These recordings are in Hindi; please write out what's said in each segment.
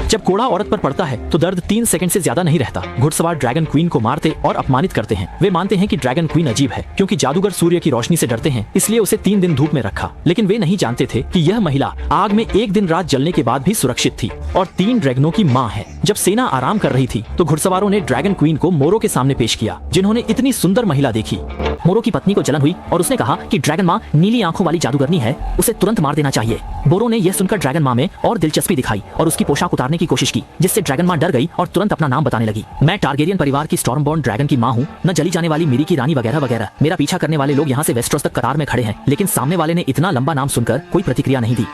जब कोड़ा औरत पर पड़ता है तो दर्द 3 सेकंड से ज्यादा नहीं रहता। घुड़सवार ड्रैगन क्वीन को मारते और अपमानित करते हैं। वे मानते हैं कि ड्रैगन क्वीन अजीब है क्योंकि जादूगर सूर्य की रोशनी से डरते हैं, इसलिए उसे 3 दिन धूप में रखा। लेकिन वे नहीं जानते थे कि यह महिला आग में 1 दिन रात जलने के बाद भी सुरक्षित थी और 3 ड्रैगनों की माँ है। जब सेना आराम कर रही थी तो घुड़सवारों ने ड्रैगन क्वीन को मोरो के सामने पेश किया, जिन्होंने इतनी सुंदर महिला देखी। मोरो की पत्नी को जलन हुई और उसने कहा कि ड्रैगन माँ नीली आंखों वाली जादूगरनी है, उसे तुरंत मार देना चाहिए। बोरो ने यह सुनकर ड्रैगन माँ में और दिलचस्पी दिखाई और उसकी पोशाक उतारने की कोशिश की, जिससे ड्रैगन माँ डर गई और तुरंत अपना नाम बताने लगी। मैं टारगेरियन परिवार की स्टॉर्मबॉर्न ड्रैगन की माँ हूँ, न जली जाने वाली मिरी की रानी वगैरह वगैरह। मेरा पीछा करने वाले लोग यहाँ से वेस्टरोस तक कतार में खड़े हैं, लेकिन सामने वाले ने इतना लंबा नाम सुनकर कोई प्रतिक्रिया नहीं दी।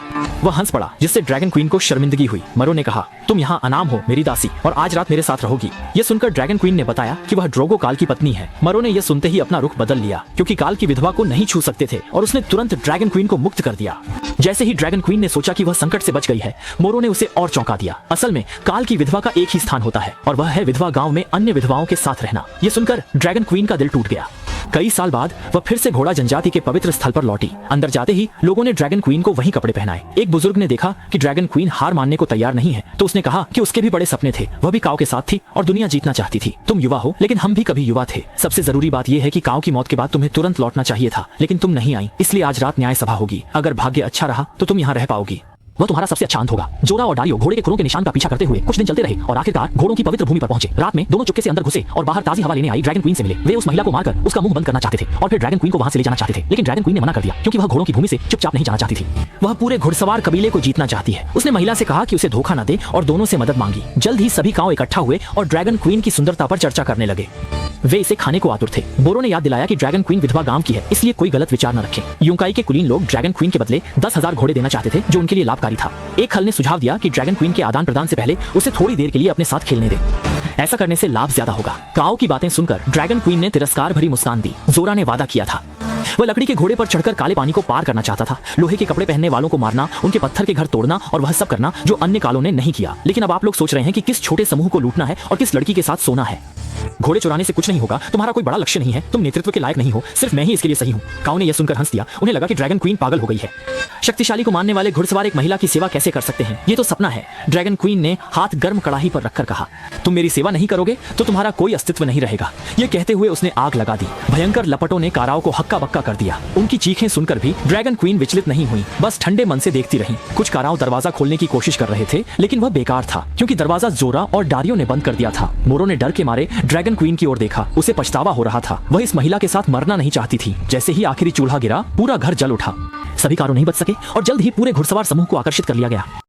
वह हंस पड़ा, जिससे ड्रैगन क्वीन को शर्मिंदगी हुई। मरो ने कहा, तुम यहाँ अनाम हो मेरी दासी, और आज रात मेरे साथ रहोगी। यह सुनकर ड्रैगन क्वीन ने बताया कि वह ड्रोगो काल की पत्नी है। मरो ने यह सुनते ही अपना रुख बदल लिया, क्योंकि काल की विधवा को नहीं छू सकते थे, और उसने तुरंत ड्रैगन क्वीन को मुक्त कर दिया। जैसे ही ड्रैगन क्वीन ने सोचा कि वह संकट से बच गई है, मोरो ने उसे और चौंका दिया। असल में काल की विधवा का एक ही स्थान होता है, और वह है विधवा गांव में अन्य विधवाओं के साथ रहना। यह सुनकर ड्रैगन क्वीन का दिल टूट गया। कई साल बाद वह फिर से घोड़ा जनजाति के पवित्र स्थल पर लौटी। अंदर जाते ही लोगों ने ड्रैगन क्वीन को वही कपड़े पहनाए। एक बुजुर्ग ने देखा कि ड्रैगन क्वीन हार मानने को तैयार नहीं है, तो उसने कहा कि उसके भी बड़े सपने थे। वह भी काऊ के साथ थी और दुनिया जीतना चाहती थी। तुम युवा हो, लेकिन हम भी कभी युवा थे। सबसे जरूरी बात यह है कि काऊ की मौत के बाद तुम्हें तुरंत लौटना चाहिए था, लेकिन तुम नहीं आई, इसलिए आज रात न्याय सभा होगी। अगर भाग्य अच्छा रहा तो तुम यहाँ रह पाओगी। वह तुम्हारा सबसे अच्छा अंत होगा। जोरा और डारियो घोड़े के खुरों के निशान का पीछा करते हुए कुछ दिन चलते रहे और आखिरकार घोड़ों की पवित्र भूमि पर पहुंचे। रात में दोनों चुपके से अंदर घुसे और बाहर ताजी हवा लेने आई ड्रैगन क्वीन से मिले। वे उस महिला को मारकर उसका मुंह बंद करना चाहते थे और फिर ड्रैगन क्वीन को वहां से ले जाना चाहते थे, लेकिन ड्रैगन क्वीन ने मना कर दिया, क्योंकि वह घोड़ों की भूमि से चुपचाप नहीं जाना चाहती थी। वह पूरे घुड़सवार कबीले को जीतना चाहती है। उसने महिला से कहा कि उसे धोखा न दे और दोनों से मदद मांगी। जल्द ही सभी काऊ इकट्ठा हुए और ड्रैगन क्वीन की सुंदरता पर चर्चा करने लगे। वे इसे खाने को आतुर थे। बोरो ने याद दिलाया कि ड्रैगन क्वीन विधवा गांव की है, इसलिए कोई गलत विचार न रखें। यूंकाई के कुलीन लोग ड्रैगन क्वीन के बदले 10,000 घोड़े देना चाहते थे, जो उनके लिए लाभकारी था। एक खल ने सुझाव दिया कि ड्रैगन क्वीन के आदान प्रदान से पहले उसे थोड़ी देर के लिए अपने साथ खेलने दे, ऐसा करने से लाभ ज्यादा होगा। काऊ की बातें सुनकर ड्रैगन क्वीन ने तिरस्कार भरी मुस्कान दी। जोरा ने वादा किया था। वह लकड़ी के घोड़े पर चढ़कर काले पानी को पार करना चाहता था, लोहे के कपड़े पहनने वालों को मारना, उनके पत्थर के घर तोड़ना और वह सब करना जो अन्य कालों ने नहीं किया। लेकिन अब आप लोग सोच रहे हैं कि किस छोटे समूह को लूटना है और किस लड़की के साथ सोना है। घोड़े चुराने से कुछ नहीं होगा, तुम्हारा कोई बड़ा लक्ष्य नहीं है, तुम नेतृत्व के लायक नहीं हो, सिर्फ मैं ही इसके लिए सही हूँ। काऊ ने यह सुनकर हंस दिया। उन्हें लगा कि ड्रैगन क्वीन पागल हो गई है। शक्तिशाली को मानने वाले घुड़सवार एक महिला की सेवा कैसे कर सकते हैं? ये तो सपना है। ड्रैगन क्वीन ने हाथ गर्म कड़ाही पर रखकर कहा, तुम मेरी सेवा नहीं करोगे तो तुम्हारा कोई अस्तित्व नहीं रहेगा। यह कहते हुए उसने आग लगा दी। भयंकर लपटों ने काराओं को हक्का बक्का कर दिया। उनकी चीखें सुनकर भी ड्रैगन क्वीन विचलित नहीं हुई, बस ठंडे मन से देखती रही। कुछ काराओं दरवाजा खोलने की कोशिश कर रहे थे, लेकिन वह बेकार था, क्योंकि दरवाजा जोरा और डारियो ने बंद कर दिया था। मोरो ने डर के मारे ड्रैगन क्वीन की ओर देखा। उसे पछतावा हो रहा था। वह इस महिला के साथ मरना नहीं चाहती थी। जैसे ही आखिरी चूल्हा गिरा, पूरा घर जल उठा। सभी कारों नहीं बच सके और जल्द ही पूरे घुड़सवार समूह को आकर्षित कर लिया गया।